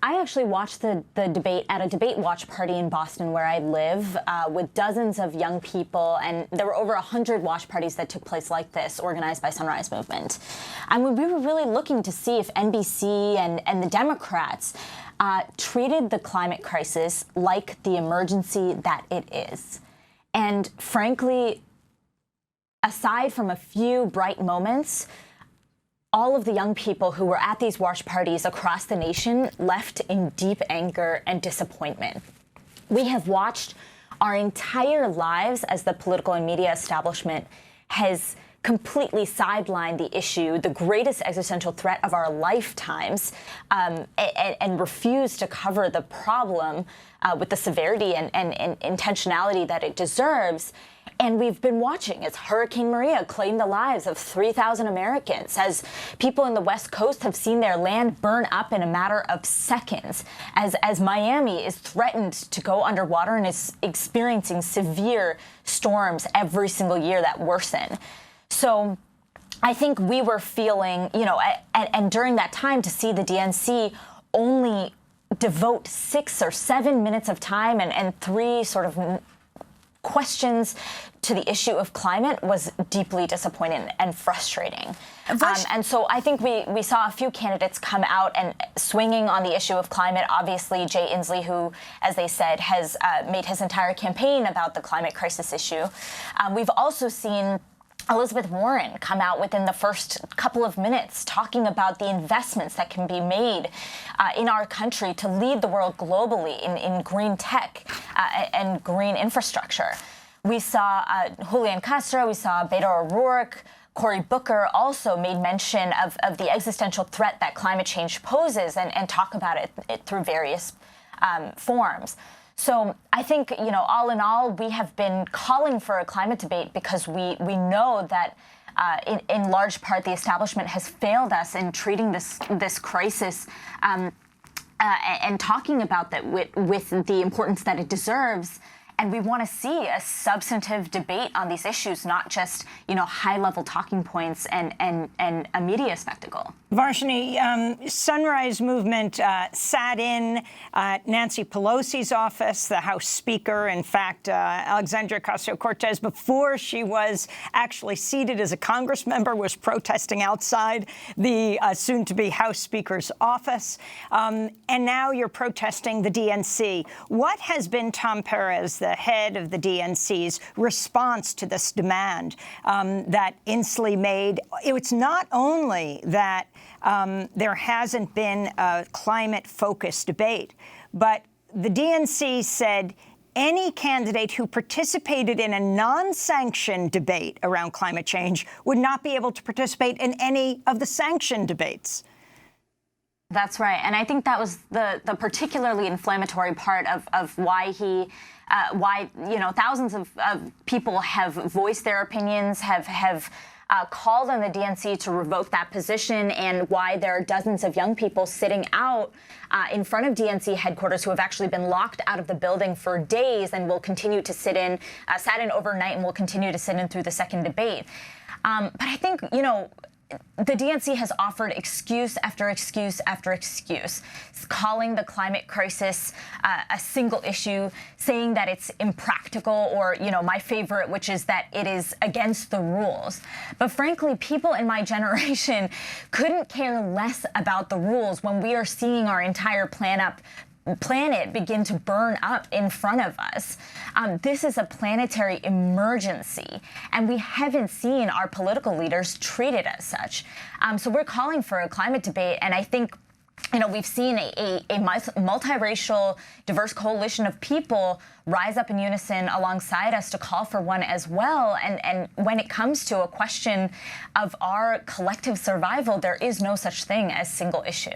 I actually watched the debate at a debate watch party in Boston where I live with dozens of young people, and there were over 100 watch parties that took place like this, organized by Sunrise Movement. And we were really looking to see if NBC and the Democrats treated the climate crisis like the emergency that it is. And frankly, aside from a few bright moments, all of the young people who were at these watch parties across the nation left in deep anger and disappointment. We have watched our entire lives as the political and media establishment has completely sidelined the issue, the greatest existential threat of our lifetimes, and refused to cover the problem with the severity and intentionality that it deserves. And we've been watching as Hurricane Maria claimed the lives of 3,000 Americans, as people in the West Coast have seen their land burn up in a matter of seconds, as Miami is threatened to go underwater and is experiencing severe storms every single year that worsen. So I think we were feeling, and during that time to see the DNC only devote 6 or 7 minutes of time and 3 sort of questions to the issue of climate was deeply disappointing and frustrating. And so I think we saw a few candidates come out and swinging on the issue of climate. Obviously, Jay Inslee, who, as they said, has made his entire campaign about the climate crisis issue. We've also seen Elizabeth Warren come out within the first couple of minutes talking about the investments that can be made in our country to lead the world globally in green tech and green infrastructure. We saw Julian Castro, we saw Beto O'Rourke, Cory Booker also made mention of the existential threat that climate change poses and talk about it through various forms. So I think, all in all, we have been calling for a climate debate because we know that in large part the establishment has failed us in treating this crisis and talking about that with the importance that it deserves. And we want to see a substantive debate on these issues, not just, high-level talking points and a media spectacle. Varshini, Sunrise Movement sat in Nancy Pelosi's office, the House Speaker. In fact, Alexandria Ocasio-Cortez, before she was actually seated as a Congress member, was protesting outside the soon-to-be House Speaker's office. And now you're protesting the DNC. What has been Tom Perez, the head of the DNC's response to this demand that Inslee made? It's not only that there hasn't been a climate-focused debate, but the DNC said any candidate who participated in a non-sanctioned debate around climate change would not be able to participate in any of the sanctioned debates. That's right. And I think that was the particularly inflammatory part of why thousands of people have voiced their opinions, have called on the DNC to revoke that position, and why there are dozens of young people sitting out in front of DNC headquarters who have actually been locked out of the building for days and will continue to sat in overnight and will continue to sit in through the second debate. But I think, the DNC has offered excuse after excuse after excuse, calling the climate crisis a single issue, saying that it's impractical, or, my favorite, which is that it is against the rules. But frankly, people in my generation couldn't care less about the rules when we are seeing our entire planet begin to burn up in front of us. This is a planetary emergency, and we haven't seen our political leaders treat it as such. So we're calling for a climate debate, and I think we've seen a multiracial, diverse coalition of people rise up in unison alongside us to call for one as well. And when it comes to a question of our collective survival, there is no such thing as single issue.